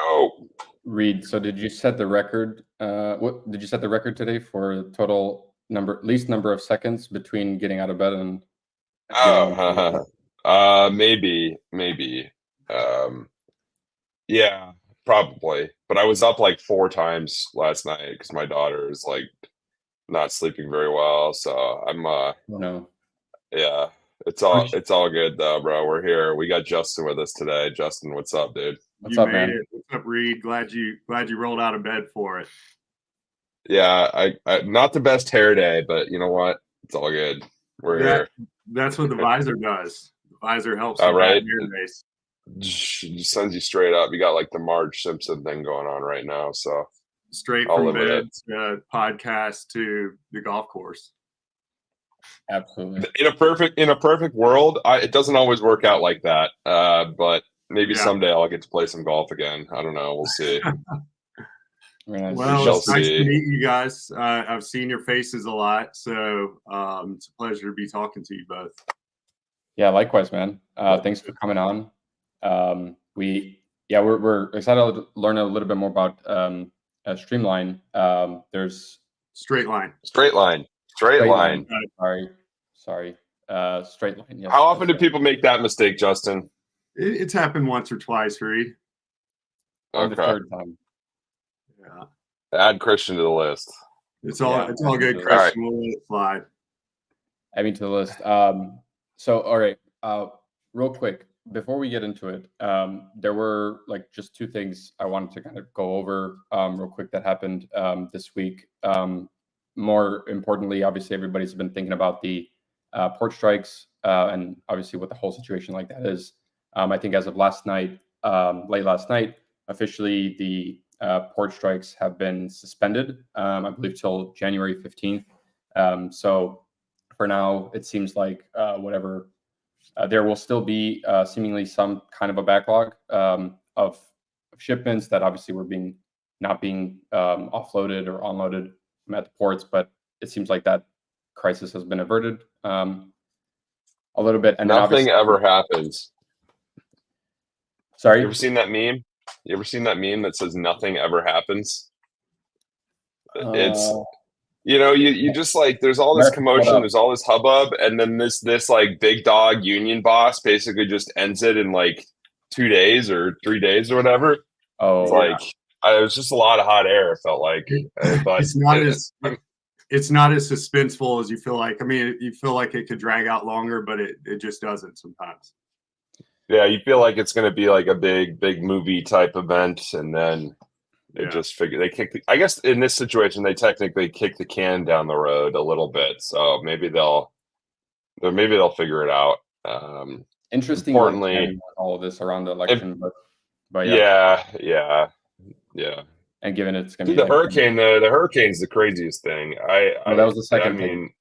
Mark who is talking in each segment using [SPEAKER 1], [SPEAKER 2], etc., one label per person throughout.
[SPEAKER 1] Yo.
[SPEAKER 2] Reed, so did you set the record? What did you set the record today for total least number of seconds between getting out of bed and getting?
[SPEAKER 1] Maybe. Um, yeah, probably. But I was up like 4 times last night because my daughter is like not sleeping very well. So I'm
[SPEAKER 2] Oh, no.
[SPEAKER 1] yeah, it's all good though, bro. We're here. We got Justin with us today. Justin, what's up, dude?
[SPEAKER 2] What's
[SPEAKER 3] You
[SPEAKER 2] up,
[SPEAKER 3] made
[SPEAKER 2] man?
[SPEAKER 3] it. What's up, Reed? Glad you rolled out of bed for it.
[SPEAKER 1] Yeah, I not the best hair day, but you know what? It's all good. We're here.
[SPEAKER 3] That's what the visor does. The visor helps
[SPEAKER 1] All
[SPEAKER 3] with that
[SPEAKER 1] right.
[SPEAKER 3] hair base.
[SPEAKER 1] Just sends you straight up. You got like the Marge Simpson thing going on right now, so
[SPEAKER 3] Straight
[SPEAKER 1] I'll
[SPEAKER 3] from
[SPEAKER 1] live with
[SPEAKER 3] bed
[SPEAKER 1] it.
[SPEAKER 3] to podcast to the golf course.
[SPEAKER 2] Absolutely.
[SPEAKER 1] In a perfect world, it doesn't always work out like that. But maybe someday I'll get to play some golf again. I don't know. We'll see.
[SPEAKER 3] Well, it's nice to meet you guys. I've seen your faces a lot, so it's a pleasure to be talking to you both.
[SPEAKER 2] Yeah, likewise, man. Thanks for coming on. We're excited to learn a little bit more about Streamline. There's
[SPEAKER 3] Straightline.
[SPEAKER 1] Straightline.
[SPEAKER 2] Sorry. Straightline. Yes.
[SPEAKER 1] How often do people make that mistake, Justin?
[SPEAKER 3] It's happened once or twice, Reed.
[SPEAKER 2] On the third time.
[SPEAKER 3] Yeah.
[SPEAKER 1] Add Christian to the list.
[SPEAKER 3] It's all good, Christian. Right. We'll let it slide.
[SPEAKER 2] Add me to the list. So all right. Real quick, before we get into it, there were like just two things I wanted to kind of go over real quick that happened this week. More importantly, obviously, everybody's been thinking about the port strikes and obviously what the whole situation like that is. I think as of last night, late last night, officially the port strikes have been suspended, I believe, till January 15th. So for now, it seems like whatever. There will still be seemingly some kind of a backlog of shipments that obviously were not being offloaded or unloaded at the ports, but it seems like that crisis has been averted a little bit. And
[SPEAKER 1] nothing ever happens.
[SPEAKER 2] Sorry?
[SPEAKER 1] You ever seen that meme? You ever seen that meme that says nothing ever happens? It's you just like there's all this commotion, there's all this hubbub, and then this like big dog union boss basically just ends it in like 2 days or 3 days or whatever.
[SPEAKER 2] Oh,
[SPEAKER 1] it's like it was just a lot of hot air. It felt like, but
[SPEAKER 3] it's not as suspenseful as you feel like. I mean, you feel like it could drag out longer, but it just doesn't sometimes.
[SPEAKER 1] Yeah, you feel like it's going to be like a big movie type event, and then they just I guess in this situation they technically kick the can down the road a little bit. So maybe they'll figure it out.
[SPEAKER 2] Interesting. Importantly, all of this around the election, but
[SPEAKER 1] yeah.
[SPEAKER 2] And given it's going
[SPEAKER 1] to be the hurricane, the hurricane's the craziest thing.
[SPEAKER 2] That was the second thing.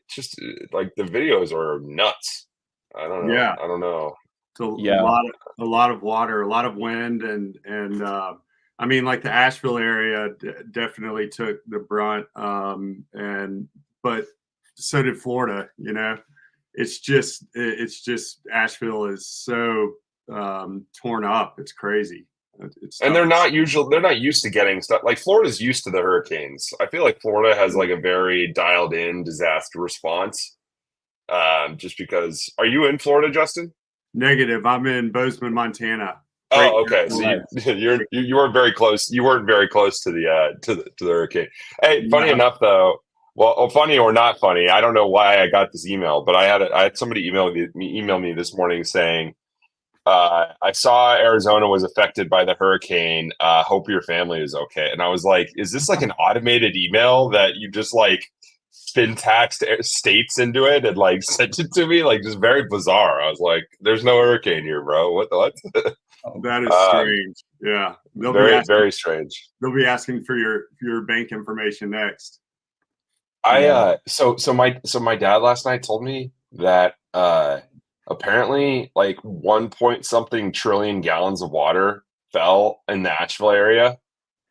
[SPEAKER 1] Just like the videos are nuts. I don't know.
[SPEAKER 3] Yeah.
[SPEAKER 1] I don't know.
[SPEAKER 3] So a lot of water, a lot of wind, and I mean, like the Asheville area definitely took the brunt, but so did Florida. You know, it's just Asheville is so torn up. It's crazy.
[SPEAKER 1] And they're not used to getting stuff. Like Florida's used to the hurricanes. I feel like Florida has like a very dialed in disaster response. Just because, are you in Florida, Justin?
[SPEAKER 3] Negative. I'm in Bozeman, Montana.
[SPEAKER 1] Oh, okay. So you weren't very close. You weren't very close to the hurricane. Hey, funny enough though. Well, funny or not funny, I don't know why I got this email, but I had somebody email me this morning saying, I saw Arizona was affected by the hurricane. Hope your family is okay. And I was like, is this like an automated email that you just like syntaxed states into it and like sent it to me? Like, just very bizarre. I was like, there's no hurricane here, bro. What?
[SPEAKER 3] That is strange. Yeah.
[SPEAKER 1] Very strange.
[SPEAKER 3] They'll be asking for your bank information next.
[SPEAKER 1] So my dad last night told me that apparently like 1 point something trillion gallons of water fell in the Asheville area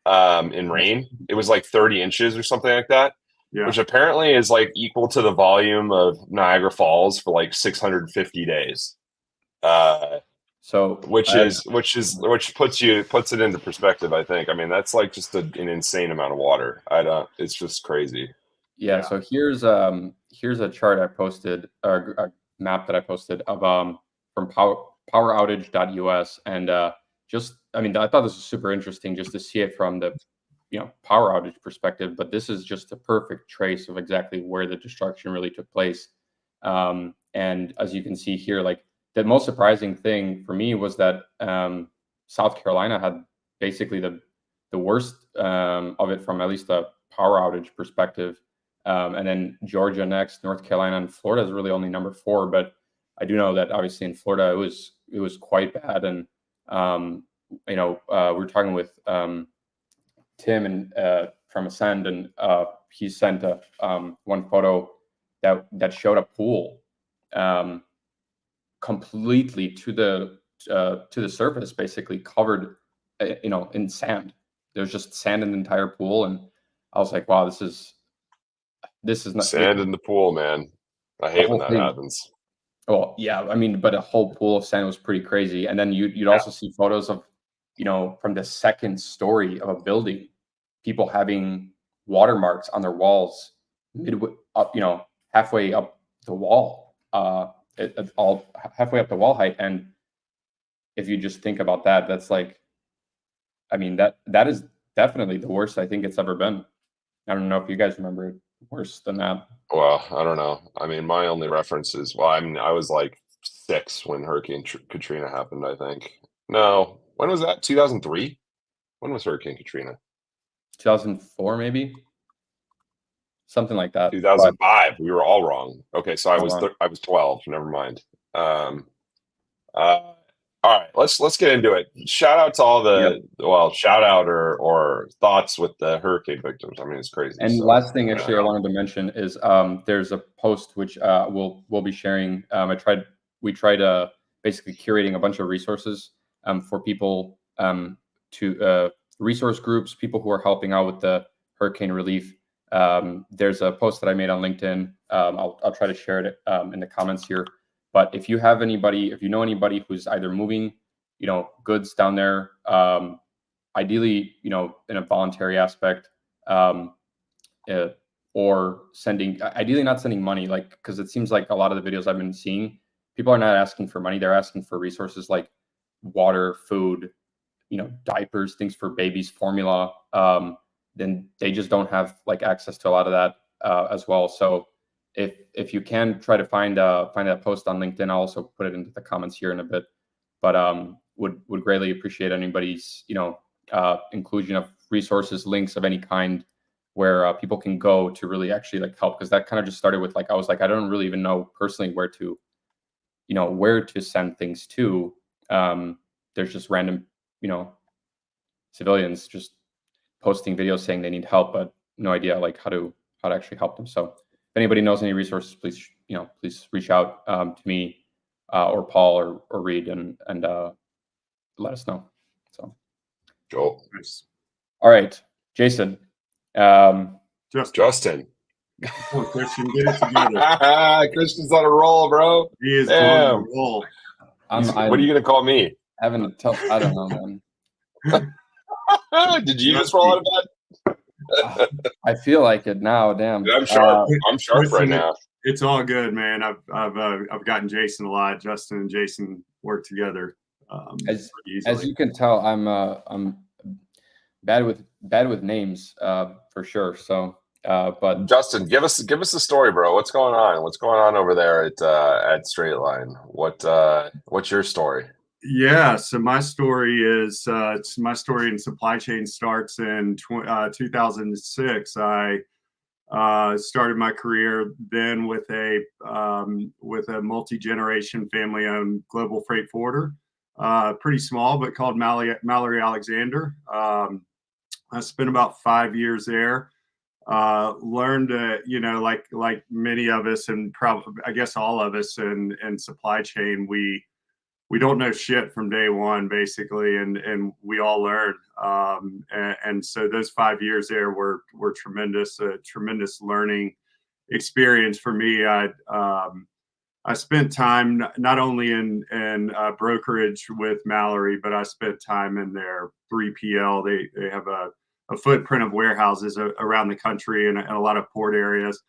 [SPEAKER 1] in rain. It was like 30 inches or something like that. Yeah. Which apparently is like equal to the volume of Niagara Falls for like 650 days.
[SPEAKER 2] So
[SPEAKER 1] which puts it into perspective. I think. I mean, that's like just an insane amount of water. It's just crazy.
[SPEAKER 2] Yeah. So here's a chart I posted, a map that I posted of from poweroutage.us, and I mean, I thought this was super interesting just to see it from the power outage perspective, but this is just a perfect trace of exactly where the destruction really took place. And as you can see here, like the most surprising thing for me was that South Carolina had basically the worst of it from at least a power outage perspective. And then Georgia next, North Carolina, and Florida is really only number 4. But I do know that obviously in Florida it was quite bad. And we're talking with Tim and from Ascend, and he sent one photo that showed a pool completely to the surface, basically covered, in sand. There's just sand in the entire pool, and I was like, wow, this is not
[SPEAKER 1] sand in the pool, man. I hate when that
[SPEAKER 2] thing
[SPEAKER 1] happens.
[SPEAKER 2] Well, yeah, I mean, but a whole pool of sand was pretty crazy. And then you'd also see photos of, from the second story of a building, people having watermarks on their walls midway up, halfway up the wall, all halfway up the wall height. And if you just think about that, that's like, I mean, that is definitely the worst I think it's ever been. I don't know if you guys remember it worse than that.
[SPEAKER 1] Well, I don't know. I mean, my only reference is, I mean, I was like 6 when Hurricane Katrina happened, I think. No, when was that? 2003? When was Hurricane Katrina?
[SPEAKER 2] 2004, maybe? Something like that.
[SPEAKER 1] 2005. We were all wrong. Okay, so I was 12. Never mind. All right, let's get into it. Shout out to all the shout out or thoughts with the hurricane victims. I mean, it's crazy.
[SPEAKER 2] And last thing, actually, I wanted to mention is there's a post which we'll be sharing. We tried basically curating a bunch of resources for people to resource groups, people who are helping out with the hurricane relief. There's a post that I made on LinkedIn. I'll try to share it in the comments here. But if you know anybody who's either moving, goods down there, ideally, in a voluntary aspect, or ideally not sending money, like, because it seems like a lot of the videos I've been seeing, people are not asking for money. They're asking for resources like water, food, diapers, things for babies, formula. Then they just don't have like access to a lot of that as well. So if you can try to find that post on LinkedIn, I'll also put it into the comments here in a bit. But would greatly appreciate anybody's inclusion of resources, links of any kind, where people can go to really actually like help. Because that kind of just started with I was like, I don't really even know personally where to send things to. There's just random civilians just posting videos saying they need help, but no idea like how to actually help them. So if anybody knows any resources, please please reach out to me or Paul or Reed and let us know. So
[SPEAKER 1] Joel.
[SPEAKER 2] All right, Jason.
[SPEAKER 1] Justin.
[SPEAKER 3] Oh, Christian, get it together.
[SPEAKER 1] Christian's on a roll, bro.
[SPEAKER 3] He is on a roll.
[SPEAKER 1] What are you gonna call me?
[SPEAKER 2] I don't know, man.
[SPEAKER 1] Did you just roll out of bed?
[SPEAKER 2] I feel like it now. Damn.
[SPEAKER 1] I'm sharp. I'm sharp right now.
[SPEAKER 3] It's all good, man. I've gotten Jason a lot. Justin and Jason work together.
[SPEAKER 2] As you can tell, I'm bad with names for sure. So, but
[SPEAKER 1] Justin, give us the story, bro. What's going on? What's going on over there at Straightline? What's your story?
[SPEAKER 3] Yeah, so my story in supply chain starts in 2006. I started my career then with a multi-generation family-owned global freight forwarder, pretty small but called Mallory Alexander. I spent about 5 years there. Learned like many of us, and probably I guess all of us in supply chain, we don't know shit from day one, basically, and we all learn. And so those 5 years there were tremendous, a tremendous learning experience for me. I spent time not only in brokerage with Mallory, but I spent time in their 3PL. They have a footprint of warehouses around the country and a lot of port areas.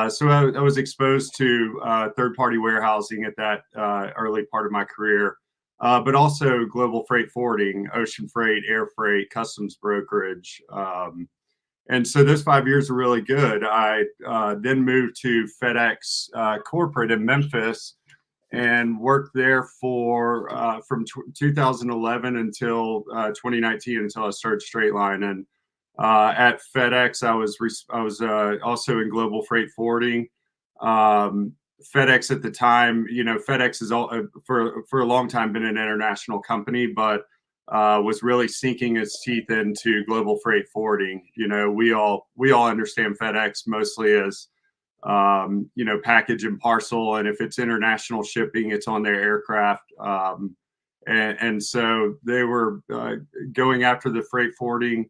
[SPEAKER 3] So I was exposed to third-party warehousing at that early part of my career, but also global freight forwarding, ocean freight, air freight, customs brokerage. And so those 5 years were really good. I then moved to FedEx corporate in Memphis and worked there for from 2011 until 2019, until I started Straightline. And at FedEx, I was also in global freight forwarding. FedEx at the time, FedEx is for a long time been an international company, but was really sinking its teeth into global freight forwarding. We all understand FedEx mostly as package and parcel, and if it's international shipping, it's on their aircraft. And so they were going after the freight forwarding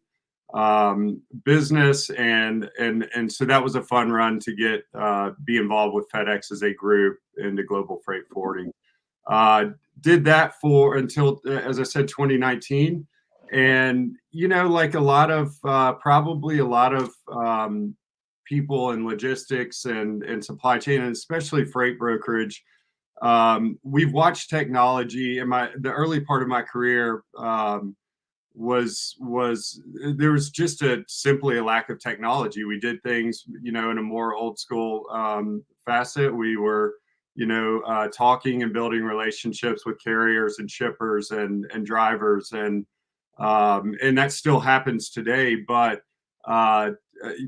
[SPEAKER 3] business, and so that was a fun run to get be involved with FedEx as a group into global freight forwarding. Did that for until, as I said, 2019. And, like a lot of, probably a lot of people in logistics and supply chain, and especially freight brokerage, we've watched technology in the early part of my career. Was there was just simply a lack of technology. We did things, in a more old school facet. We were talking and building relationships with carriers and shippers and drivers, and that still happens today. But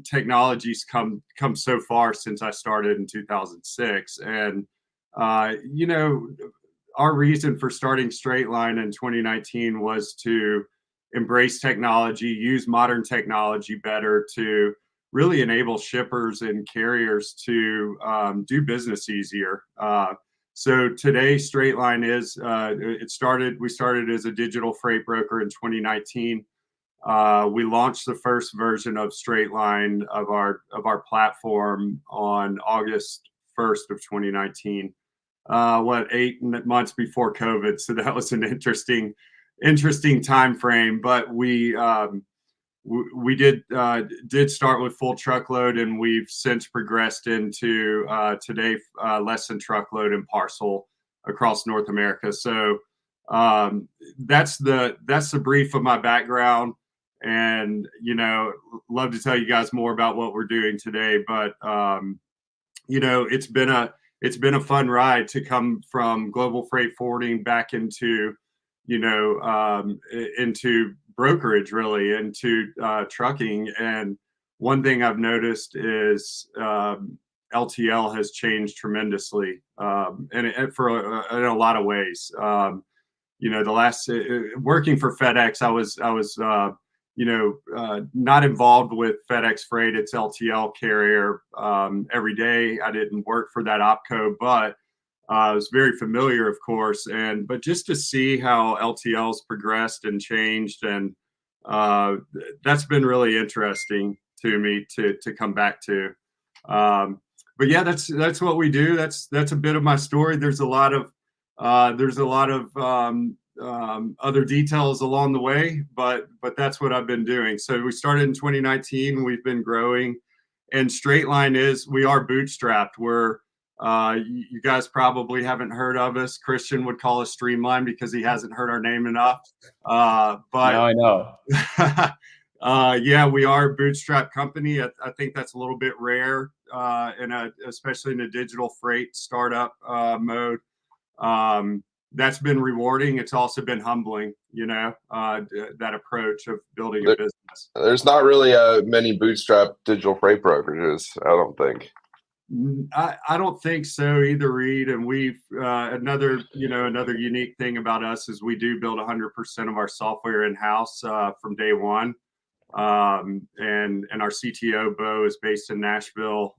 [SPEAKER 3] technology's come so far since I started in 2006, and our reason for starting Straightline in 2019 was to embrace technology, use modern technology better to really enable shippers and carriers to do business easier. So today, Straightline we started as a digital freight broker in 2019. We launched the first version of Straightline of our platform on August 1st of 2019. 8 months before COVID. So that was an interesting time frame. But we did start with full truckload, and we've since progressed into today less than truckload and parcel across North America. So that's the brief of my background, and love to tell you guys more about what we're doing today. But it's been a fun ride to come from global freight forwarding back into into brokerage, really, into trucking. And one thing I've noticed is LTL has changed tremendously, and in a lot of ways. The last working for FedEx, I was not involved with FedEx Freight, its LTL carrier, every day. I didn't work for that opco, but I was very familiar, of course. But just to see how LTL's progressed and changed, and that's been really interesting to me to come back to. But yeah, that's what we do. That's a bit of my story. There's a lot of other details along the way, but that's what I've been doing. So we started in 2019. We've been growing, and Straightline we are bootstrapped. You guys probably haven't heard of us. Christian would call us Streamline because he hasn't heard our name enough. But
[SPEAKER 2] now I know.
[SPEAKER 3] Yeah, we are a bootstrap company. I think that's a little bit rare, especially in a digital freight startup mode. That's been rewarding. It's also been humbling, that approach of building a business.
[SPEAKER 1] There's not really many bootstrap digital freight brokerages, I don't think.
[SPEAKER 3] I don't think so either, Reed. And we've another unique thing about us is we do build 100% of our software in-house from day one. And our CTO, Bo, is based in Nashville.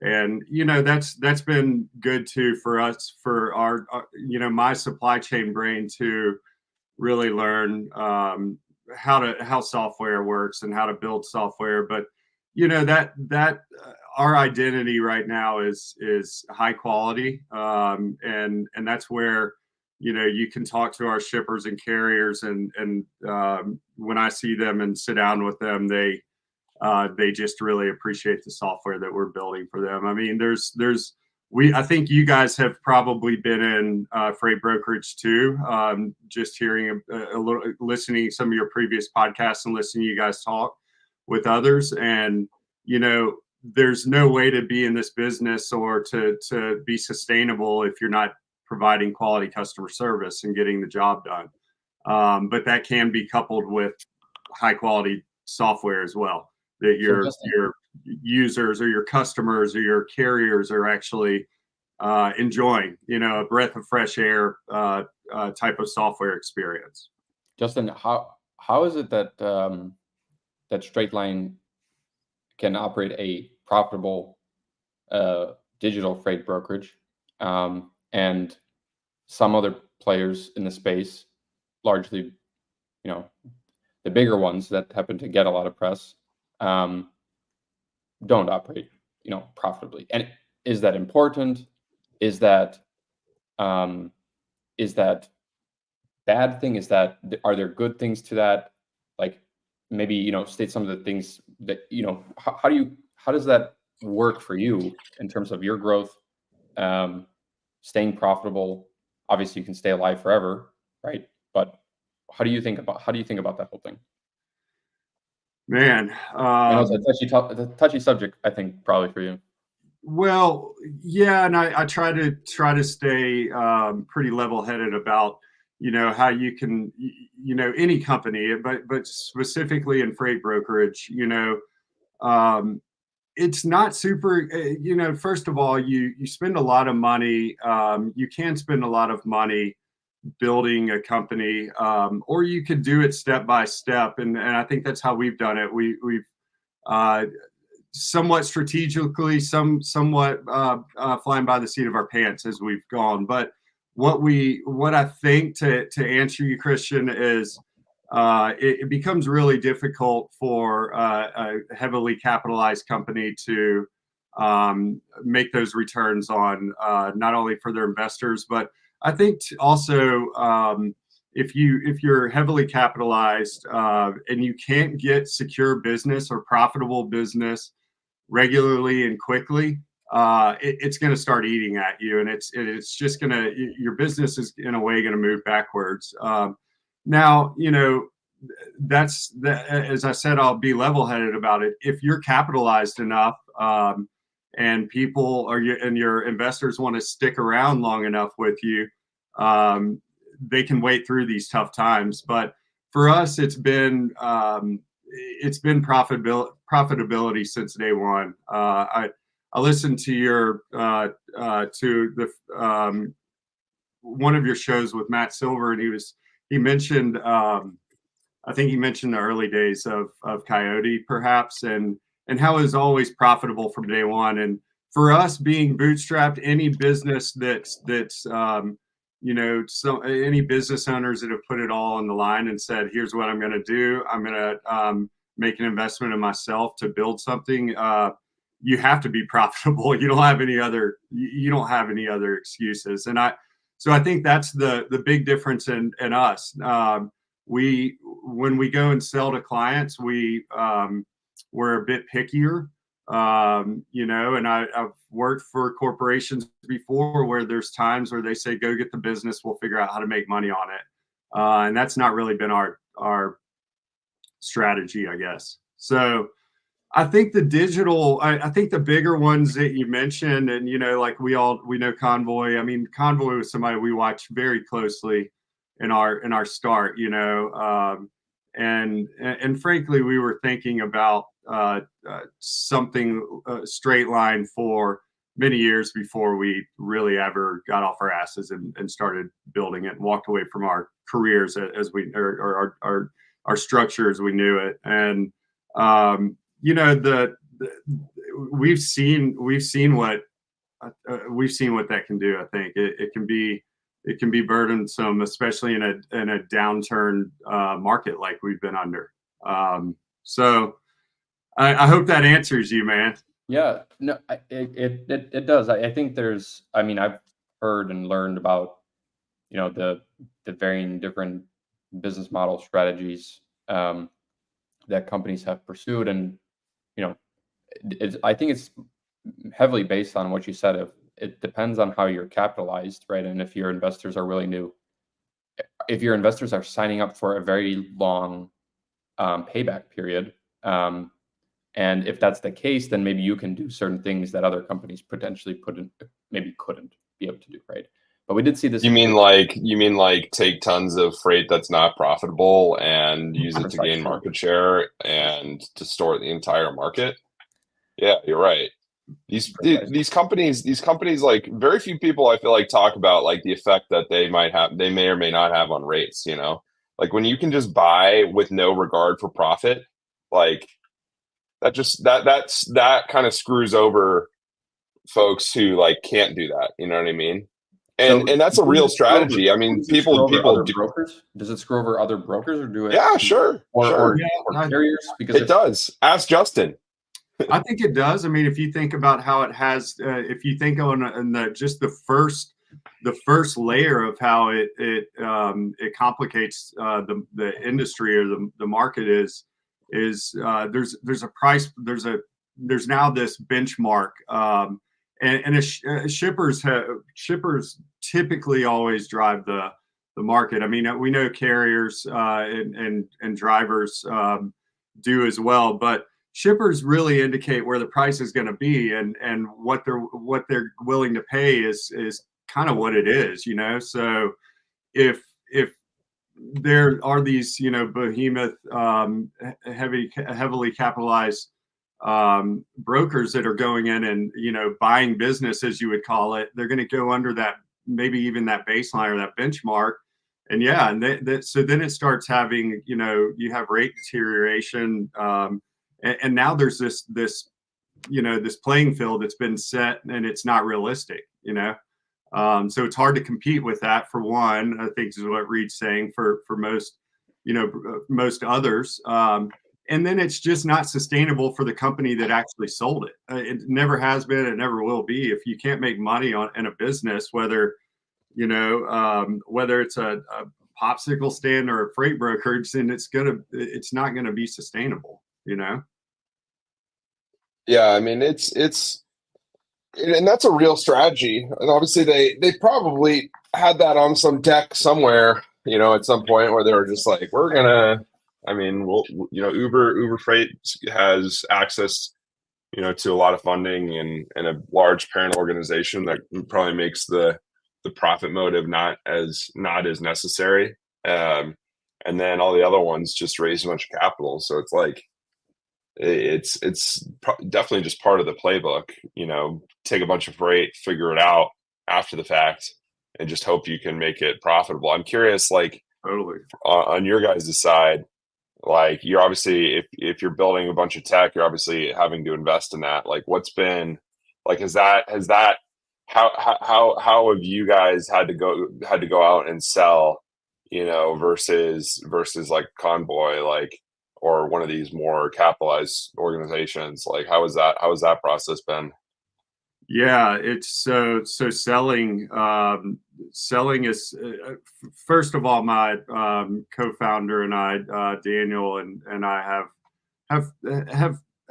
[SPEAKER 3] And that's been good too for us, for our my supply chain brain to really learn how software works and how to build software. But that our identity right now is high quality, and that's where, you know, you can talk to our shippers and carriers, and when I see them and sit down with them, they just really appreciate the software that we're building for them. I mean, I think you guys have probably been in freight brokerage too. Just hearing a little, listening to some of your previous podcasts and listening to you guys talk with others, and you know, there's no way to be in this business or to be sustainable if you're not providing quality customer service and getting the job done. But that can be coupled with high quality software as well, that your users or your customers or your carriers are actually enjoying, you know, a breath of fresh air type of software experience.
[SPEAKER 2] Justin, how is it that that Straightline can operate a profitable digital freight brokerage, and some other players in the space, largely, you know, the bigger ones that happen to get a lot of press, don't operate, you know, profitably? And is that important? Is that bad thing? Are there good things to that? Like, maybe, you know, state some of the things that, you know, how does that work for you in terms of your growth, staying profitable? Obviously you can stay alive forever, right? But how do you think about that whole thing?
[SPEAKER 3] Man,
[SPEAKER 2] I know it's a touchy subject, I think, probably for you.
[SPEAKER 3] Well, yeah, and I try to stay pretty level-headed about, you know, how you can, you know, any company, but specifically in freight brokerage, you know, it's not super, you know, first of all, you spend a lot of money. You can spend a lot of money building a company, or you could do it step by step. And I think that's how we've done it. We've somewhat strategically, somewhat flying by the seat of our pants as we've gone. But what I think, to answer you, Christian, is it becomes really difficult for a heavily capitalized company to make those returns on, not only for their investors, but I think also if you're heavily capitalized and you can't get secure business or profitable business regularly and quickly, it's going to start eating at you, and it's just going to, your business is in a way going to move backwards. Now, you know, as I said, I'll be level-headed about it. If you're capitalized enough, and people and your investors want to stick around long enough with you, they can wait through these tough times. But for us, it's been profitability since day one. I listened to one of your shows with Matt Silver, and he mentioned, I think he mentioned the early days of Coyote, perhaps, and how it was always profitable from day one. And for us, being bootstrapped, any business that's you know, so any business owners that have put it all on the line and said, here's what I'm going to do. I'm going to make an investment in myself to build something. You have to be profitable. You don't have any other excuses. And so I think that's the big difference in us. When we go and sell to clients, we're a bit pickier, you know, and I've worked for corporations before where there's times where they say, go get the business, we'll figure out how to make money on it. And that's not really been our strategy, I guess. So I think I think the bigger ones that you mentioned, and, you know, like we know Convoy. I mean, Convoy was somebody we watched very closely in our start, you know, and frankly, we were thinking about something Straightline for many years before we really ever got off our asses and started building it and walked away from our careers as we, or our structure as we knew it. And you know, we've seen what that can do. I think it can be burdensome, especially in a downturn market like we've been under. So I hope that answers you, man.
[SPEAKER 2] Yeah, no, it does. I think there's, I mean, I've heard and learned about, the varying different business model strategies that companies have pursued, and you know, I think it's heavily based on what you said. If it depends on how you're capitalized, right, and if your investors are signing up for a very long payback period. And if that's the case, then maybe you can do certain things that other companies potentially maybe couldn't be able to do, right? But we did see this.
[SPEAKER 1] You mean like take tons of freight that's not profitable and use it to gain
[SPEAKER 2] Precisely.
[SPEAKER 1] market share and distort the entire market? Yeah, you're right. These companies, like very few people I feel like talk about like the effect that they may or may not have on rates, Like when you can just buy with no regard for profit, like that kind of screws over folks who like can't do that. You know what I mean?
[SPEAKER 2] So
[SPEAKER 1] And that's a
[SPEAKER 2] does
[SPEAKER 1] real
[SPEAKER 2] it screw over-
[SPEAKER 1] strategy. I mean,
[SPEAKER 2] does it screw over
[SPEAKER 1] people
[SPEAKER 2] other
[SPEAKER 1] do.
[SPEAKER 2] brokers? Does it screw over other brokers, or do it?
[SPEAKER 1] Yeah, sure, sure.
[SPEAKER 2] Or carriers? Because
[SPEAKER 1] It does. Ask Justin.
[SPEAKER 3] I think it does. I mean, if you think about how it has, if you think on just the first layer of how it complicates the industry or the market is there's a price there's now this benchmark, shippers typically always drive the market. I mean, we know carriers and drivers do as well, but shippers really indicate where the price is going to be, and what they're willing to pay is kind of what it is. So if there are these behemoth heavily capitalized brokers that are going in and buying business, as you would call it, they're going to go under that, maybe even that baseline or that benchmark. And yeah, and so then it starts having, you have rate deterioration, and now there's this playing field that's been set, and it's not realistic. So it's hard to compete with that, for one. I think is what Reed's saying for most most others. And then it's just not sustainable for the company that actually sold it. It never has been, it never will be. If you can't make money in a business, whether it's a popsicle stand or a freight brokerage, then it's not gonna be sustainable.
[SPEAKER 1] Yeah, I mean and that's a real strategy. And obviously they probably had that on some deck somewhere, at some point where they were just like, Uber Freight has access, to a lot of funding and a large parent organization that probably makes the profit motive not as necessary. And then all the other ones just raise a bunch of capital. So it's like, it's definitely just part of the playbook. Take a bunch of freight, figure it out after the fact, and just hope you can make it profitable. I'm curious, like,
[SPEAKER 3] Totally.
[SPEAKER 1] On your guys' side, like, you're obviously, if you're building a bunch of tech, you're obviously having to invest in that. Like, what's been like, has that how have you guys had to go out and sell, versus like Convoy, like, or one of these more capitalized organizations? Like, how has that process been?
[SPEAKER 3] Yeah, it's so selling. Selling is first of all, my co-founder and I, Daniel, and I have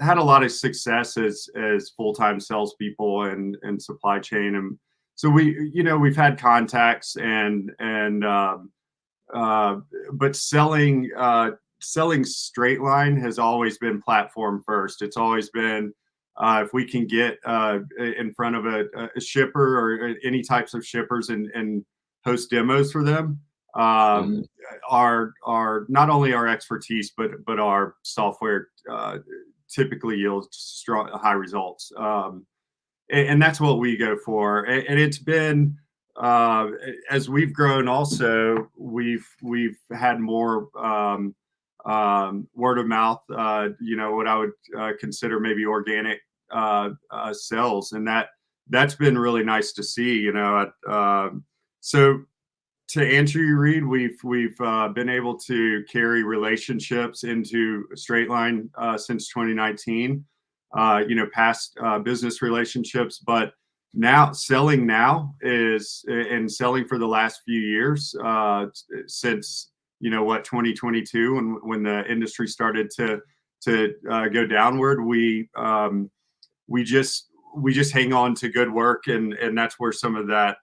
[SPEAKER 3] had a lot of success as full-time salespeople and supply chain, and so we've had contacts but selling Straightline has always been platform first. It's always been, if we can get in front of a shipper or any types of shippers and host demos for them, our not only our expertise but our software typically yields high results, and that's what we go for. And it's been, as we've grown, also we've had more word of mouth, what I would consider maybe organic sales, and that's been really nice to see. So to answer you, Reed, we've been able to carry relationships into Straightline since 2019. past business relationships. But now selling and selling for the last few years, since 2022, when the industry started to go downward, we just hang on to good work, and that's where some of that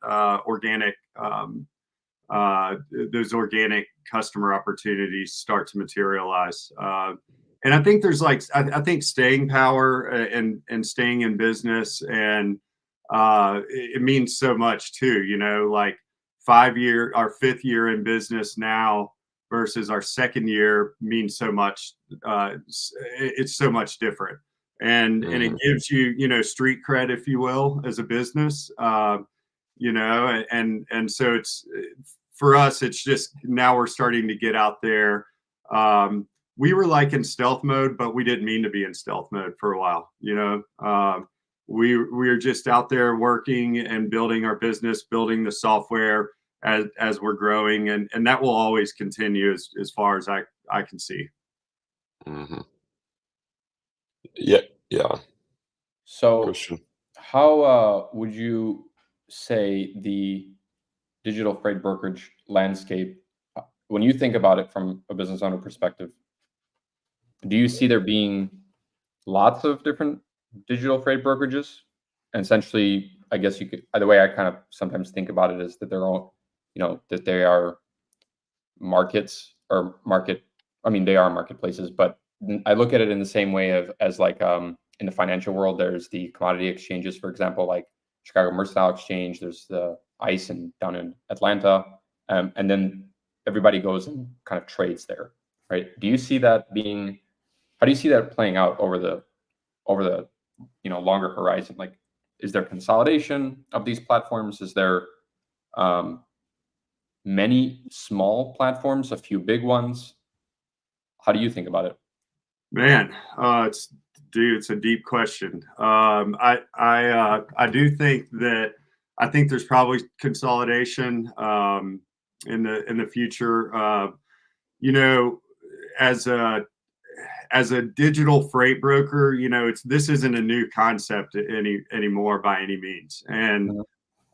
[SPEAKER 3] those organic customer opportunities start to materialize. And I think there's I think staying power and staying in business, and it means so much too. Like our 5th year in business now versus our 2nd year means so much. It's so much different, and it gives you street cred, if you will, as a business. And so it's, for us, it's just now we're starting to get out there. We were like in stealth mode, but we didn't mean to be in stealth mode for a while. We were just out there working and building our business, building the software as we're growing, and that will always continue as far as I can see.
[SPEAKER 1] Mm-hmm. Yeah.
[SPEAKER 2] So
[SPEAKER 1] Question.
[SPEAKER 2] how would you say the digital freight brokerage landscape, when you think about it from a business owner perspective, do you see there being lots of different digital freight brokerages? And essentially, I guess you could, the way I kind of sometimes think about it is that they're all, that they are markets or market. I mean, they are marketplaces, but I look at it in the same way as like in the financial world, there's the commodity exchanges, for example, like Chicago Mercantile Exchange. There's the ICE down in Atlanta, and then everybody goes and kind of trades there, right? Do you see that being? How do you see that playing out over the longer horizon? Like, is there consolidation of these platforms? Is there many small platforms, a few big ones? How do you think about it?
[SPEAKER 3] Man, it's a deep question. I do think I think there's probably consolidation in the future. As a digital freight broker, this isn't a new concept anymore by any means, and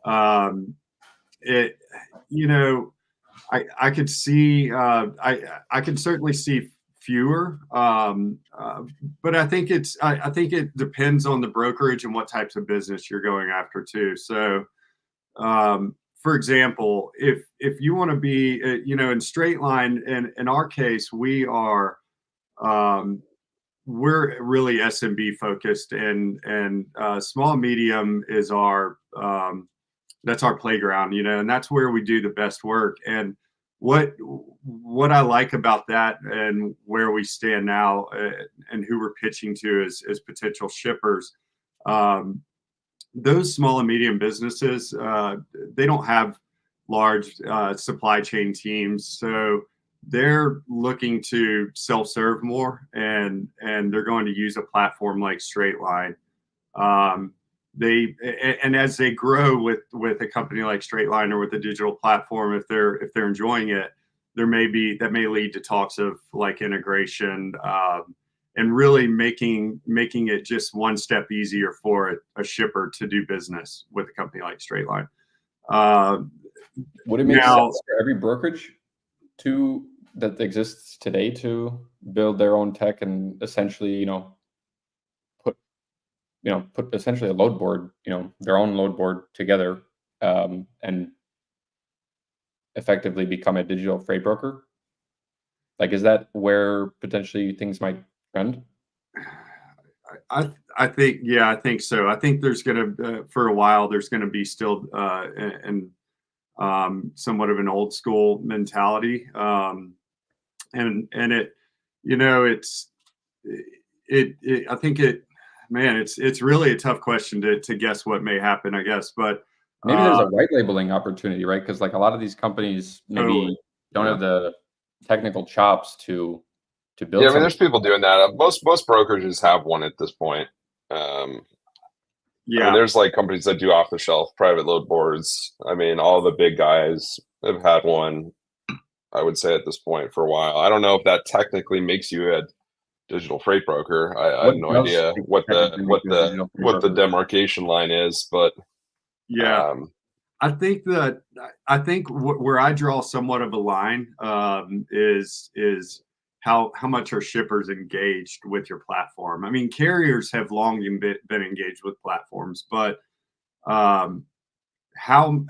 [SPEAKER 3] I could see I can certainly see fewer, but I think it depends on the brokerage and what types of business you're going after too. So, for example, if you want to be, in Straightline, in our case, we're really SMB focused, and small medium is that's our playground, and that's where we do the best work. And what I like about that, and where we stand now, and who we're pitching to as potential shippers, those small and medium businesses, they don't have large supply chain teams, so they're looking to self-serve more, and they're going to use a platform like Straightline. And as they grow with a company like Straightline or with a digital platform, if they're enjoying it, that may lead to talks of like integration, and really making it just one step easier for a shipper to do business with a company like Straightline.
[SPEAKER 2] Would it make sense for every brokerage that exists today to build their own tech and essentially, put essentially a load board, their own load board together, and effectively become a digital freight broker? Like, is that where potentially things might trend?
[SPEAKER 3] I think so. I think there's for a while, there's gonna be still somewhat of an old school mentality, and it, I think it's really a tough question to guess what may happen, I guess, but
[SPEAKER 2] maybe there's a white labeling opportunity, right? Because like a lot of these companies maybe don't have the technical chops to build.
[SPEAKER 1] Yeah, I mean, there's people doing that. Most brokerages have one at this point. I mean, there's like companies that do off-the-shelf private load boards. I mean, all the big guys have had one, I would say, at this point for a while. I don't know if that technically makes you digital freight broker. I have no idea what the demarcation line is, but
[SPEAKER 3] yeah. I think where I draw somewhat of a line is how much are shippers engaged with your platform. I mean, carriers have long been engaged with platforms, but how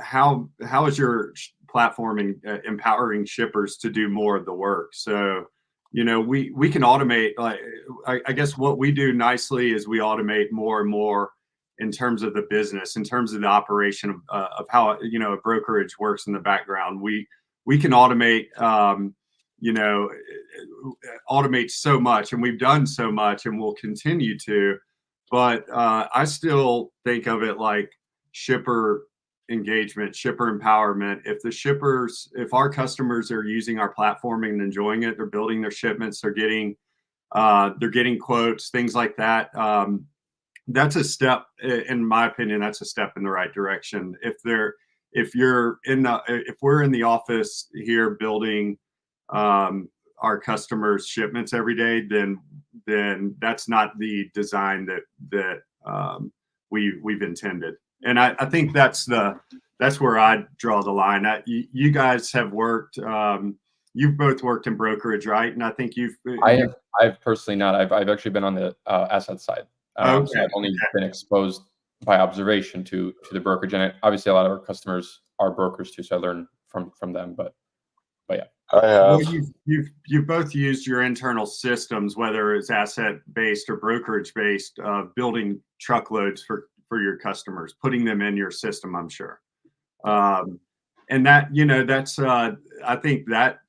[SPEAKER 3] is your platform empowering shippers to do more of the work? So, you know, we can automate. Like, I guess what we do nicely is we automate more and more in terms of the business, in terms of the operation of how, you know, a brokerage works in the background. We can automate, you know, automate so much, and we've done so much, and we'll continue to. But I still think of it like shipper engagement, shipper empowerment. If our customers are using our platform and enjoying it, they're building their shipments, they're getting quotes, things like that. That's a step, in my opinion, that's a step in the right direction. If we're in the office here building our customers' shipments every day, then that's not the design that we've intended. And I think that's where I draw the line. You guys have worked. You've both worked in brokerage, right? And I think
[SPEAKER 2] I've personally not. I've actually been on the asset side.
[SPEAKER 3] Okay.
[SPEAKER 2] So I've only been exposed by observation to the brokerage, and obviously a lot of our customers are brokers too, so I learn from them. But yeah.
[SPEAKER 3] Well, you've both used your internal systems, whether it's asset based or brokerage based, building truckloads for your customers, putting them in your system, I'm sure. And that, you know, that's I think that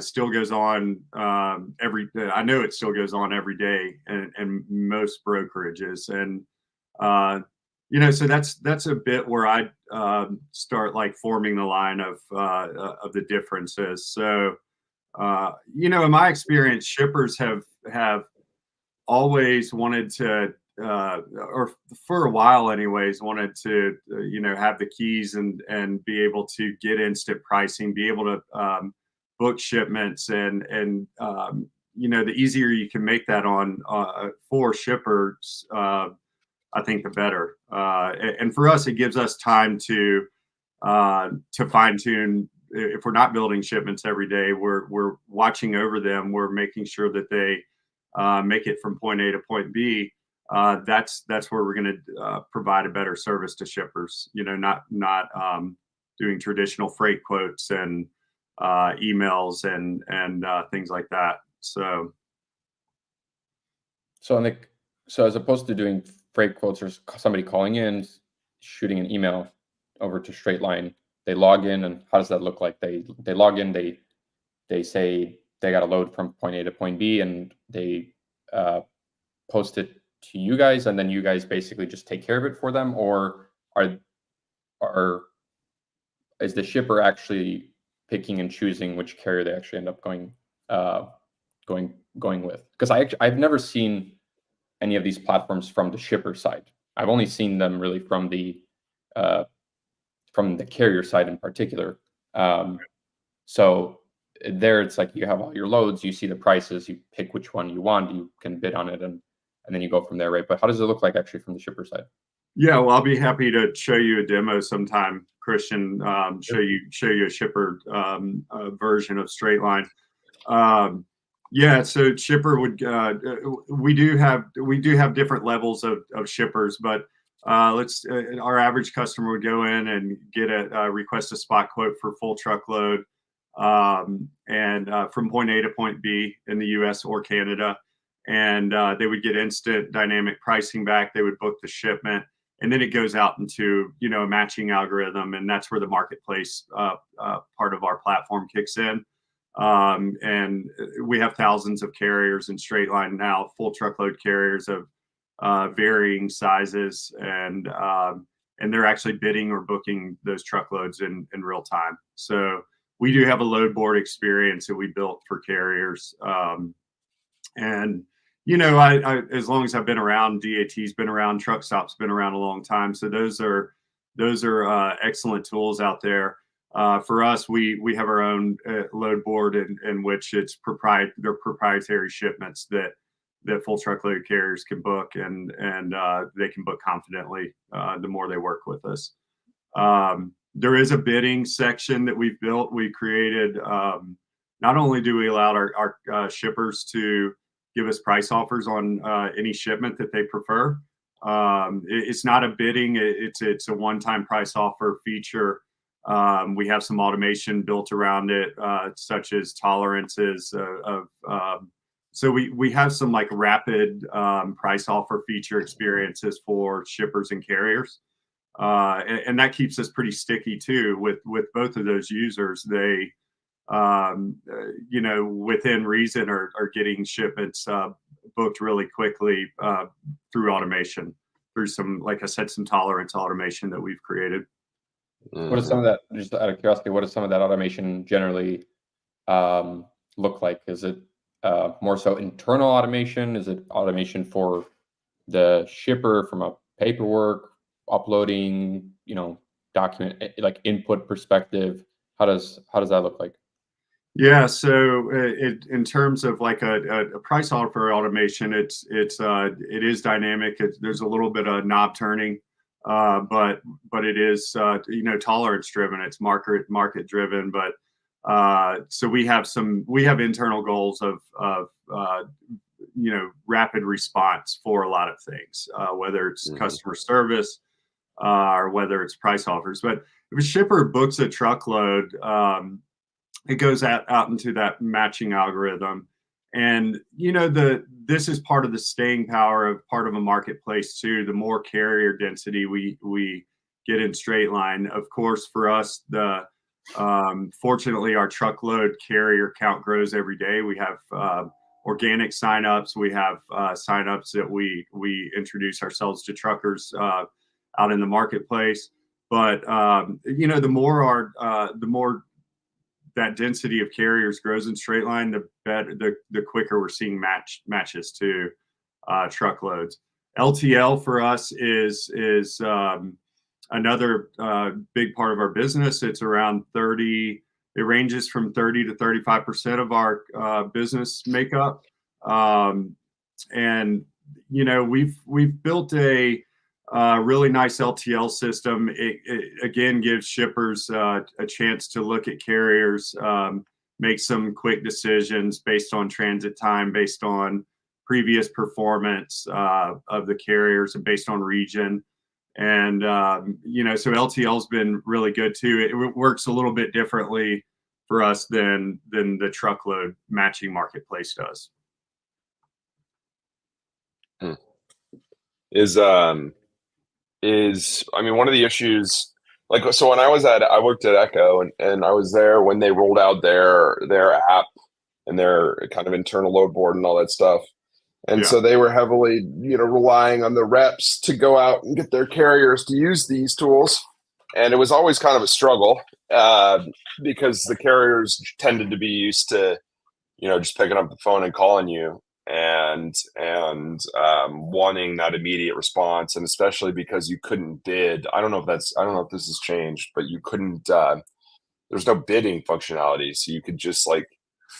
[SPEAKER 3] still goes on I know it still goes on every day and most brokerages. And you know, so that's a bit where I start like forming the line of the differences. So you know, in my experience, shippers have always wanted to or for a while anyways, wanted to you know, have the keys and be able to get instant pricing, be able to book shipments, and you know, the easier you can make that on for shippers, I think the better. And for us, it gives us time to fine tune. If we're not building shipments every day, we're watching over them. We're making sure that they make it from point A to point B. That's where we're going to provide a better service to shippers. You know, not doing traditional freight quotes and emails and things like that. So
[SPEAKER 2] as opposed to doing freight quotes or somebody calling in, shooting an email over to Straightline, they log in, and how does that look like? They log in, they say they got a load from point A to point B, and they post it to you guys, and then you guys basically just take care of it for them, or is the shipper actually picking and choosing which carrier they actually end up going with? Because I've never seen any of these platforms from the shipper side. I've only seen them really from the carrier side in particular. So there, it's like you have all your loads, you see the prices, you pick which one you want, you can bid on it, and then you go from there, right? But how does it look like actually from the shipper side?
[SPEAKER 3] Yeah, well, I'll be happy to show you a demo sometime, Christian. Show you a shipper version of Straightline. Yeah, so shipper would we do have different levels of shippers, but our average customer would go in and get request a spot quote for full truckload, and from point A to point B in the U.S. or Canada, and they would get instant dynamic pricing back. They would book the shipment, and then it goes out into, you know, a matching algorithm, and that's where the marketplace part of our platform kicks in. And we have thousands of carriers in Straightline now, full truckload carriers of varying sizes, and they're actually bidding or booking those truckloads in real time. So we do have a load board experience that we built for carriers. And you know, I as long as I've been around, DAT's been around, Truck Stop's been around a long time. So those are excellent tools out there. For us, we have our own load board in which they're proprietary shipments that that full truckload carriers can book, and they can book confidently the more they work with us. There is a bidding section that we've built. We created. Not only do we allow our shippers to give us price offers on any shipment that they prefer. It's not a bidding. It's a one-time price offer feature. We have some automation built around it, such as tolerances of. So we have some like rapid price offer feature experiences for shippers and carriers, and that keeps us pretty sticky too with both of those users. They within reason are getting shipments booked really quickly through automation, through some, like I said, some tolerance automation that we've created.
[SPEAKER 2] What is some of that, just out of curiosity, what does some of that automation generally look like? Is it more so internal automation? Is it automation for the shipper from a paperwork, uploading, document, like input perspective? How does that look like?
[SPEAKER 3] Yeah, so in terms of like a price offer automation, it is dynamic. There's a little bit of knob turning, but it is tolerance driven. It's market driven. But so we have internal goals of rapid response for a lot of things, whether it's customer service or whether it's price offers. But if a shipper books a truckload, it goes out into that matching algorithm, and this is part of the staying power of part of a marketplace too. The more carrier density we get in Straightline, of course, for us, fortunately our truckload carrier count grows every day. We have organic signups. We have signups that we introduce ourselves to truckers out in the marketplace. But the more that density of carriers grows in Straightline, the quicker we're seeing matches to truckloads. LTL for us is another big part of our business. It's around 30. It ranges from 30 to 35% of our business makeup, and we've built a really nice LTL system. It again gives shippers a chance to look at carriers, make some quick decisions based on transit time, based on previous performance of the carriers, and based on region. And so LTL's been really good too. It works a little bit differently for us than the truckload matching marketplace does.
[SPEAKER 1] One of the issues, so when I worked at Echo, and I was there when they rolled out their app and their kind of internal load board and all that stuff. And so they were heavily, relying on the reps to go out and get their carriers to use these tools. And it was always kind of a struggle because the carriers tended to be used to, just picking up the phone and calling you and wanting that immediate response. And especially because you couldn't bid. I don't know if this has changed, but you couldn't, there's no bidding functionality. So you could just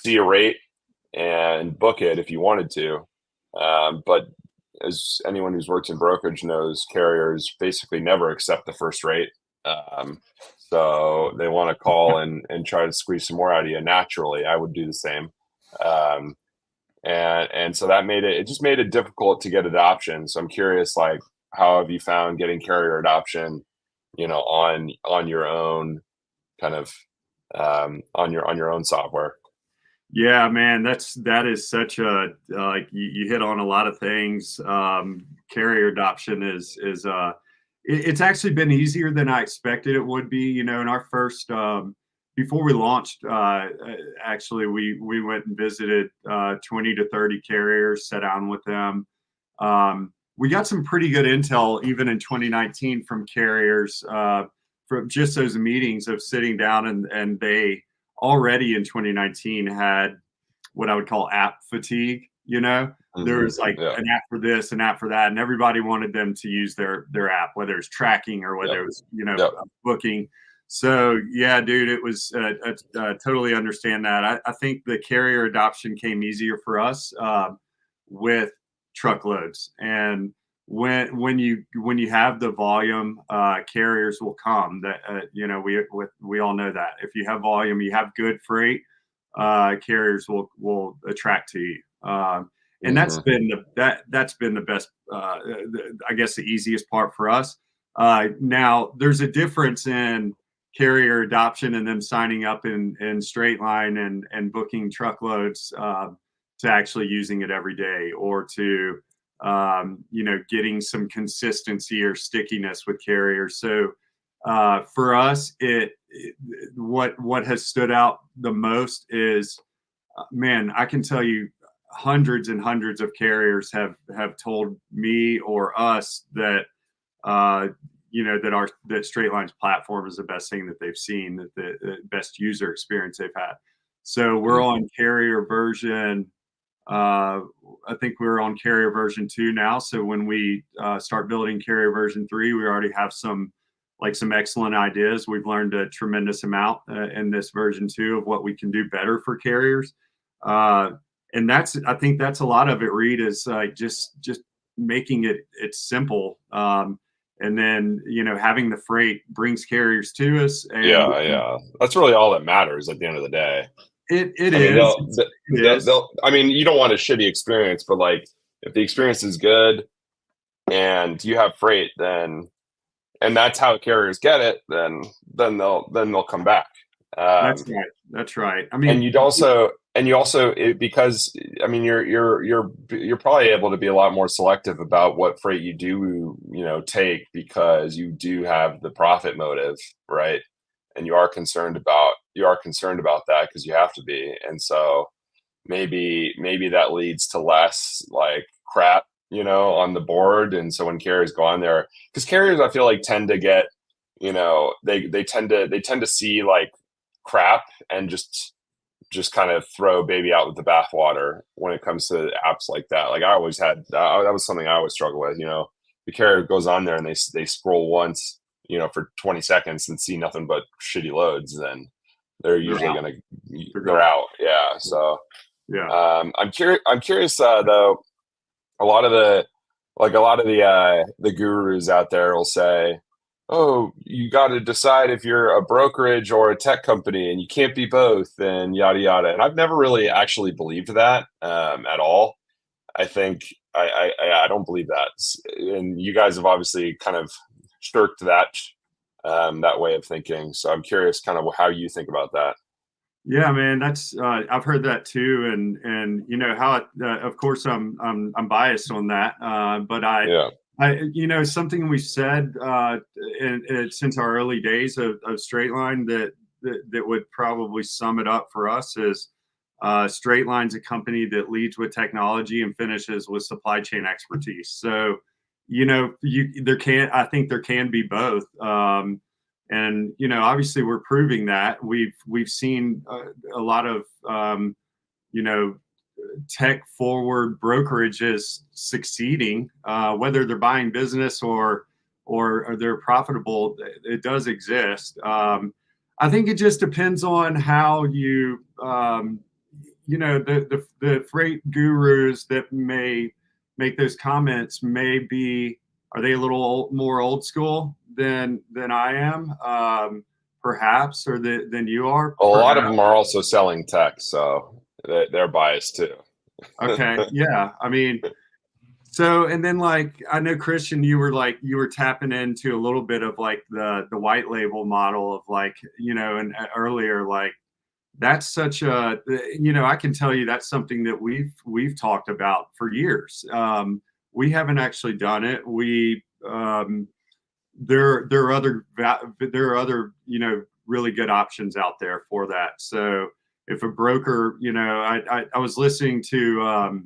[SPEAKER 1] see a rate and book it if you wanted to. But as anyone who's worked in brokerage knows, carriers basically never accept the first rate. So they want to call and try to squeeze some more out of you. Naturally, I would do the same. And so that just made it difficult to get adoption. So I'm curious, how have you found getting carrier adoption, on your own kind of, on your own software?
[SPEAKER 3] Yeah, man, that is such a you hit on a lot of things. Carrier adoption is it's actually been easier than I expected it would be. In our first before we launched, actually we went and visited 20 to 30 carriers, sat down with them. We got some pretty good intel even in 2019 from carriers from just those meetings of sitting down, and they already in 2019 had what I would call app fatigue. There was an app for this, an app for that, and everybody wanted them to use their app, whether it's tracking or whether it was booking. So yeah, dude, it was totally understand that. I think the carrier adoption came easier for us. with truckloads. And when you have the volume, carriers will come. That we all know that if you have volume, you have good freight, carriers will attract to you. And that's been the best. I guess the easiest part for us. Now there's a difference in carrier adoption and them signing up in Straightline and booking truckloads to actually using it every day, or to getting some consistency or stickiness with carriers. So for us, what has stood out the most is, man, I can tell you hundreds and hundreds of carriers have told me or us that that Straightline's platform is the best thing that they've seen, that the best user experience they've had. So we're on carrier version. I think we're on carrier version 2 now. So when we start building carrier version 3, we already have some excellent ideas. We've learned a tremendous amount in this version 2 of what we can do better for carriers. And I think that's a lot of it, Reed, is like just making it simple. And then, having the freight brings carriers to us. And
[SPEAKER 1] yeah. That's really all that matters at the end of the day.
[SPEAKER 3] It is.
[SPEAKER 1] I mean, you don't want a shitty experience, but like if the experience is good and you have freight, and that's how carriers get it, then they'll come back.
[SPEAKER 3] That's right. I mean,
[SPEAKER 1] and you also because I mean you're probably able to be a lot more selective about what freight you do take, because you do have the profit motive, right? And you are concerned about that because you have to be. And so maybe that leads to less like crap on the board. And so when carriers go on there, because carriers I feel like tend to get they tend to see like crap and just kind of throw baby out with the bathwater when it comes to apps like that. Like I always had that was something I always struggle with. The carrier goes on there and they scroll once for 20 seconds and see nothing but shitty loads, then they're usually they're out. Yeah. So
[SPEAKER 3] yeah.
[SPEAKER 1] I'm curious though, a lot of the gurus out there will say, oh, you got to decide if you're a brokerage or a tech company, and you can't be both, and yada yada. And I've never really actually believed that at all. I think I don't believe that, and you guys have obviously kind of shirked that way of thinking. So I'm curious, kind of how you think about that.
[SPEAKER 3] Yeah, man, that's I've heard that too, and how of course I'm biased on that, but something we said since our early days of Straightline that would probably sum it up for us is Straightline's a company that leads with technology and finishes with supply chain expertise. So I think there can be both. And obviously we're proving that. We've seen a lot of tech forward brokerages succeeding, whether they're buying business or they're profitable. It does exist. I think it just depends on how you the freight gurus that may make those comments are they a little more old school than I am, perhaps, or than you are?
[SPEAKER 1] A lot of them are also selling tech, so they're biased too.
[SPEAKER 3] Okay, yeah. I mean, so, and then like I know, Christian, you were tapping into a little bit of like the white label model of like and earlier, like that's such a I can tell you that's something that we've talked about for years. We haven't actually done it. There are other really good options out there for that. So if a broker, I was listening to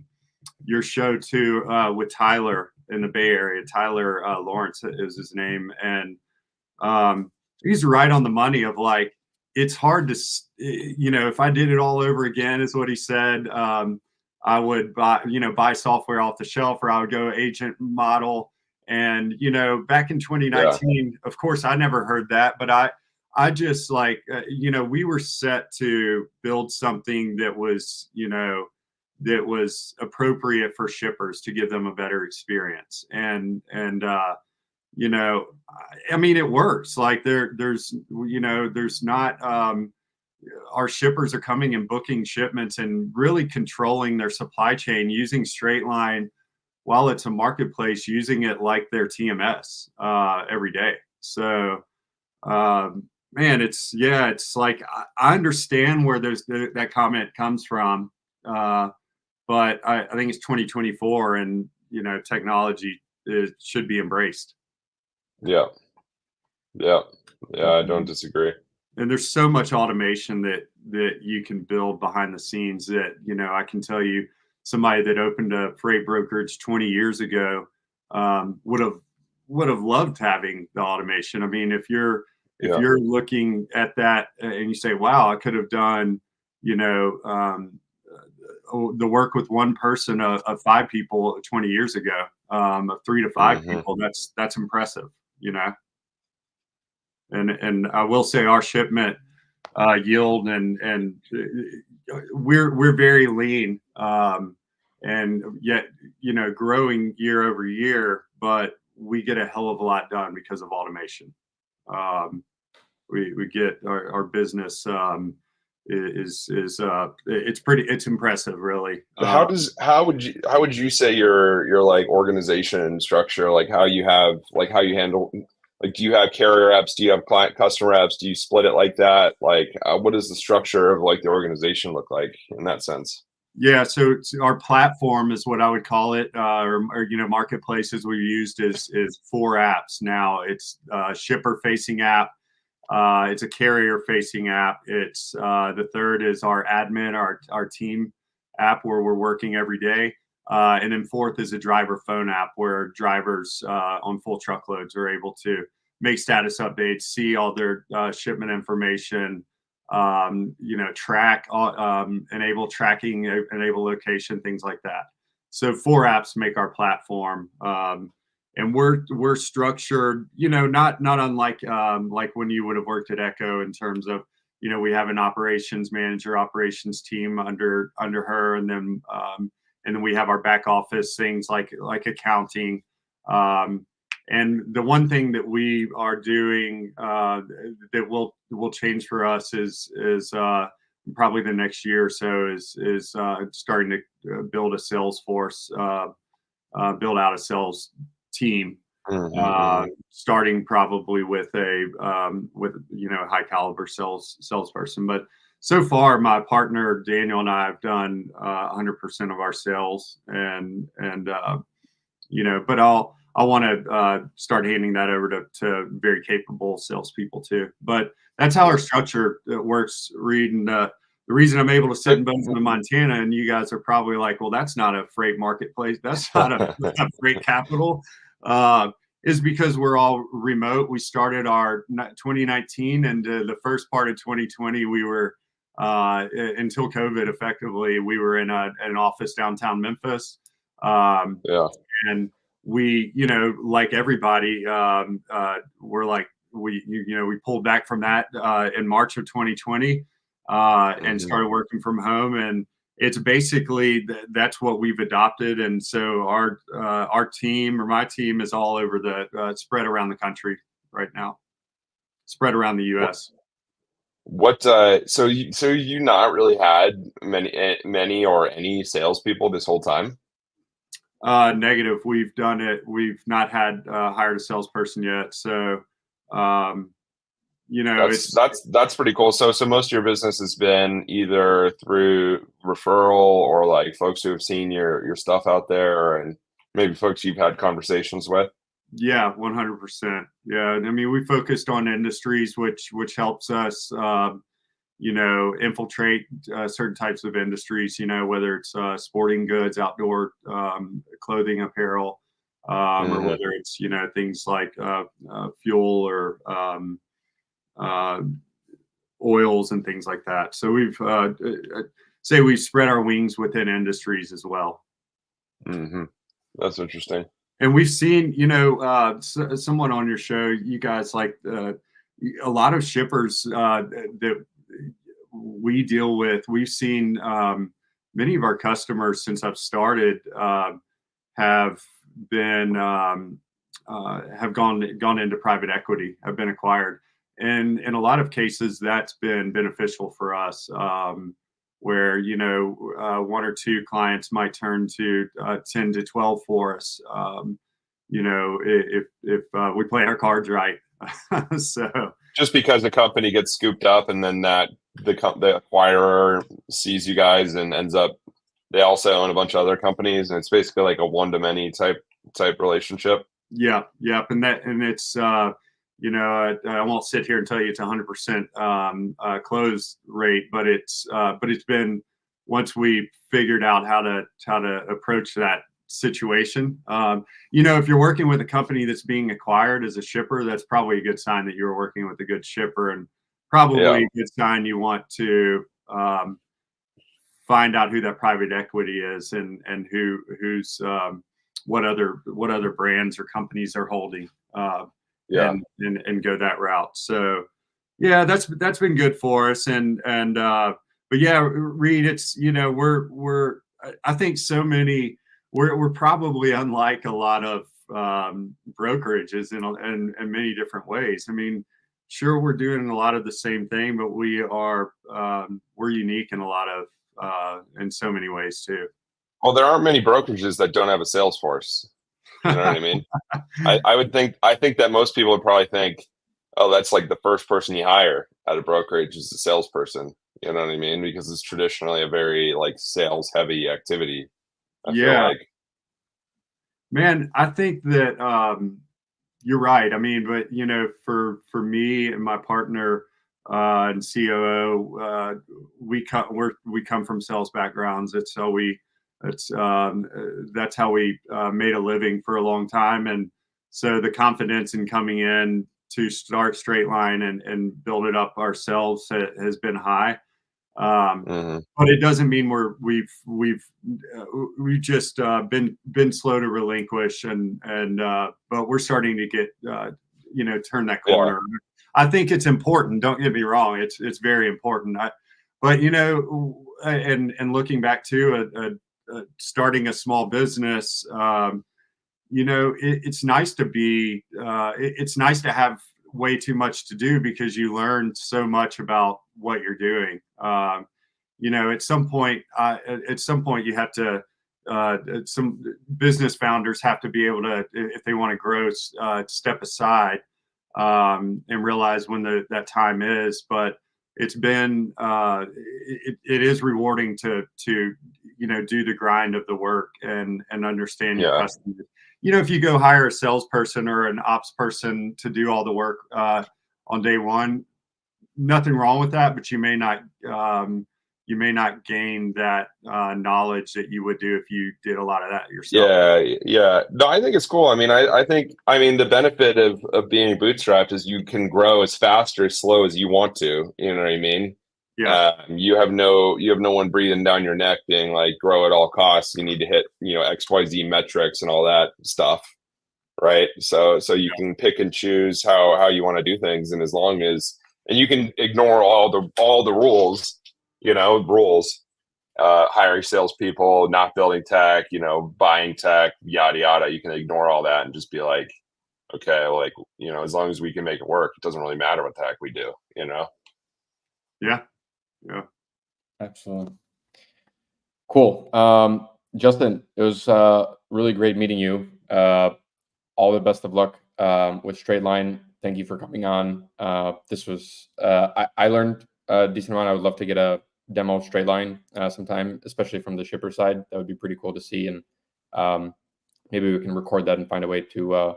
[SPEAKER 3] your show too with Tyler in the Bay Area. Tyler Lawrence is his name, and he's right on the money of like it's hard to if I did it all over again, is what he said. I would buy software off the shelf, or I would go agent model. And back in 2019, of course, I never heard that, but I just like we were set to build something that was that was appropriate for shippers to give them a better experience. And you know, I mean, it works. Like there's not, our shippers are coming and booking shipments and really controlling their supply chain using Straightline while it's a marketplace, using it like their TMS every day. So, man, it's like, I understand where that comment comes from. But I think it's 2024, and technology should be embraced.
[SPEAKER 1] Yeah. I don't disagree.
[SPEAKER 3] And there's so much automation that you can build behind the scenes that, I can tell you, somebody that opened a freight brokerage 20 years ago would have loved having the automation. I mean, if you're looking at that and you say, wow, I could have done, the work with one person of 5 people 20 years ago, of 3 to 5 people, that's impressive, And I will say our shipment yield and we're very lean, and yet growing year over year, but we get a hell of a lot done because of automation. We get our business it's impressive, really.
[SPEAKER 1] How would you say your like organization structure, like how you handle, like, do you have carrier reps? Do you have customer reps? Do you split it like that? Like, what does the structure of like the organization look like in that sense?
[SPEAKER 3] Yeah, so our platform is what I would call it, or marketplaces we've used is 4 apps now. It's a shipper-facing app. It's a carrier-facing app. It's the third is our admin, our team app where we're working every day. And then fourth is a driver phone app where drivers on full truckloads are able to make status updates, see all their shipment information, track, enable tracking, enable location, things like that. So 4 apps make our platform. And we're structured, not unlike like when you would have worked at Echo, in terms of, we have an operations manager, operations team under her, and then we have our back office things like accounting. And the one thing that we are doing that will change for us is probably the next year or so is starting to build a sales force, build out a sales team, starting probably with a high caliber salesperson. But so far, my partner Daniel and I have done 100% of our sales, and but I want to start handing that over to very capable salespeople too. But that's how our structure works, Reed. And the reason I'm able to sit in Bozeman, Montana, and you guys are probably like, well, that's not a freight marketplace, that's not a freight capital, is because we're all remote. We started our 2019, and the first part of 2020, we were until COVID, effectively, we were in an office downtown Memphis. And we, like everybody, we're like, we pulled back from that in March of 2020 and started working from home. And it's basically that's what we've adopted. And so our team, or my team, is all over spread around the country right now, spread around the U.S.
[SPEAKER 1] What so you not really had many or any salespeople this whole time?
[SPEAKER 3] Negative. We've done it. We've not had hired a salesperson yet. So
[SPEAKER 1] that's pretty cool. So most of your business has been either through referral or like folks who have seen your stuff out there, and maybe folks you've had conversations with.
[SPEAKER 3] Yeah, 100%. Yeah, I mean, we focused on industries which helps us, infiltrate certain types of industries. Whether it's sporting goods, outdoor clothing, apparel, or whether it's things like fuel or oils and things like that. So we've we've spread our wings within industries as well.
[SPEAKER 1] That's interesting.
[SPEAKER 3] And we've seen, someone on your show, you guys, like a lot of shippers that we deal with, we've seen many of our customers since I've started have been have gone into private equity, have been acquired, and in a lot of cases that's been beneficial for us. Where one or two clients might turn to 10 to 12 for us. If we play our cards right. So
[SPEAKER 1] just because the company gets scooped up and then that the acquirer sees you guys and ends up, they also own a bunch of other companies, and it's basically like a one-to-many type relationship.
[SPEAKER 3] Yeah, and it's I won't sit here and tell you it's 100% close rate, but it's been, once we figured out how to approach that situation. If you're working with a company that's being acquired as a shipper, that's probably a good sign that you're working with a good shipper, and probably a good sign you want to find out who that private equity is and who's what other brands or companies they're holding, and go that route. So yeah, that's been good for us. But yeah, Reed, it's we're I think so many, we're probably unlike a lot of brokerages in many different ways. I mean, sure, we're doing a lot of the same thing, but we're unique in a lot of in so many ways too.
[SPEAKER 1] Well, there aren't many brokerages that don't have a sales force. You know what I mean? I think that most people would probably think, oh, that's like the first person you hire at a brokerage is a salesperson. You know what I mean? Because it's traditionally a very like sales heavy activity. I feel like.
[SPEAKER 3] Man, I think that you're right. I mean, but for me and my partner and COO, we come from sales backgrounds. That's how we made a living for a long time, and so the confidence in coming in to start Straightline and build it up ourselves has been high. But it doesn't mean we've just been slow to relinquish, but we're starting to get turn that corner. Yeah. I think it's important. Don't get me wrong; it's very important. But and looking back to starting a small business, it's nice to be. It's nice to have way too much to do because you learn so much about what you're doing. At some point you have to, some business founders have to be able to, if they want to grow, step aside and realize when that time is. But it's been, it is rewarding to do the grind of the work and understand your customers. If you go hire a salesperson or an ops person to do all the work on day one, nothing wrong with that, but you may not gain that knowledge that you would do if you did a lot of that yourself.
[SPEAKER 1] Yeah. No, I think it's cool. I mean, I think the benefit of being bootstrapped is you can grow as fast or as slow as you want to. You know what I mean?
[SPEAKER 3] Yeah.
[SPEAKER 1] You have no one breathing down your neck being like, grow at all costs. You need to hit, XYZ metrics and all that stuff. Right. So you can pick and choose how you want to do things. And as long as, and you can ignore all the rules, hiring salespeople, not building tech, buying tech, yada, yada. You can ignore all that and just be like, okay, like, as long as we can make it work, it doesn't really matter what the heck we do,
[SPEAKER 3] Yeah.
[SPEAKER 2] Absolutely. Cool. Justin, it was really great meeting you. All the best of luck with Straightline. Thank you for coming on. This was, I learned a decent amount. I would love to get a demo of Straightline sometime, especially from the shipper side. That would be pretty cool to see. And maybe we can record that and find a way to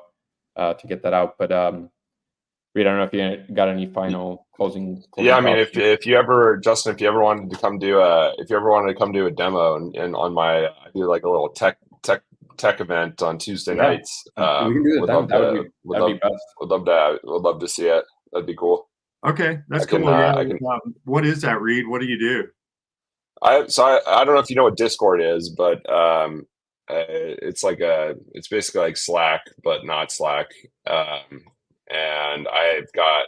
[SPEAKER 2] get that out. But Reed, I don't know if you got any final closing
[SPEAKER 1] yeah, I mean, if you ever, Justin, if you ever wanted to come do a demo and on my, I do like a little tech event on Tuesday nights.
[SPEAKER 2] We can do that.
[SPEAKER 1] Would love to see it. That'd be cool.
[SPEAKER 3] Okay, that's cool. What is that, Reed? What do you do?
[SPEAKER 1] I don't know if you know what Discord is, but it's basically like Slack, but not Slack. And I've got,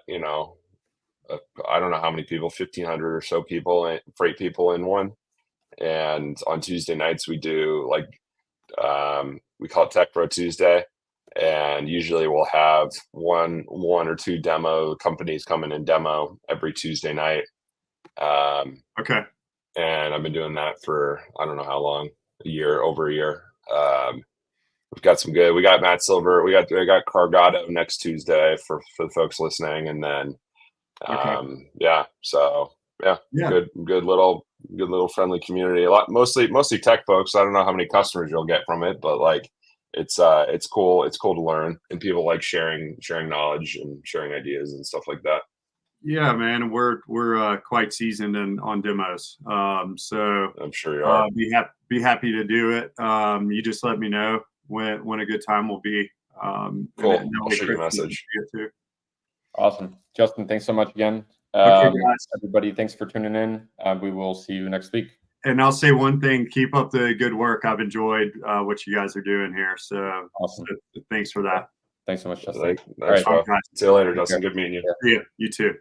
[SPEAKER 1] I don't know how many people, 1,500 or so people, freight people in one. And on Tuesday nights, we do like, we call it Tech Pro Tuesday. And usually we'll have one or two demo companies come in and demo every Tuesday night.
[SPEAKER 3] Okay.
[SPEAKER 1] And I've been doing that for, I don't know how long, over a year. We've got some good, we got Matt Silver. We got Cargado next Tuesday for the folks listening. And then, yeah, so yeah, good little friendly community. Mostly tech folks. I don't know how many customers you'll get from it, but like, it's cool. It's cool to learn, and people like sharing knowledge and sharing ideas and stuff like that.
[SPEAKER 3] Yeah, man, we're quite seasoned on demos. So
[SPEAKER 1] I'm sure you are.
[SPEAKER 3] Be happy to do it. You just let me know when a good time will be.
[SPEAKER 1] Cool. I'll shoot you a message.
[SPEAKER 2] Awesome, Justin. Thanks so much again.
[SPEAKER 3] Okay, guys.
[SPEAKER 2] Everybody, thanks for tuning in. We will see you next week.
[SPEAKER 3] And I'll say one thing: keep up the good work. I've enjoyed what you guys are doing here. So
[SPEAKER 2] awesome.
[SPEAKER 3] Thanks for that.
[SPEAKER 2] Thanks so much, Justin.
[SPEAKER 1] Nice. See you later, Justin. Good meeting you.
[SPEAKER 3] Yeah, you too.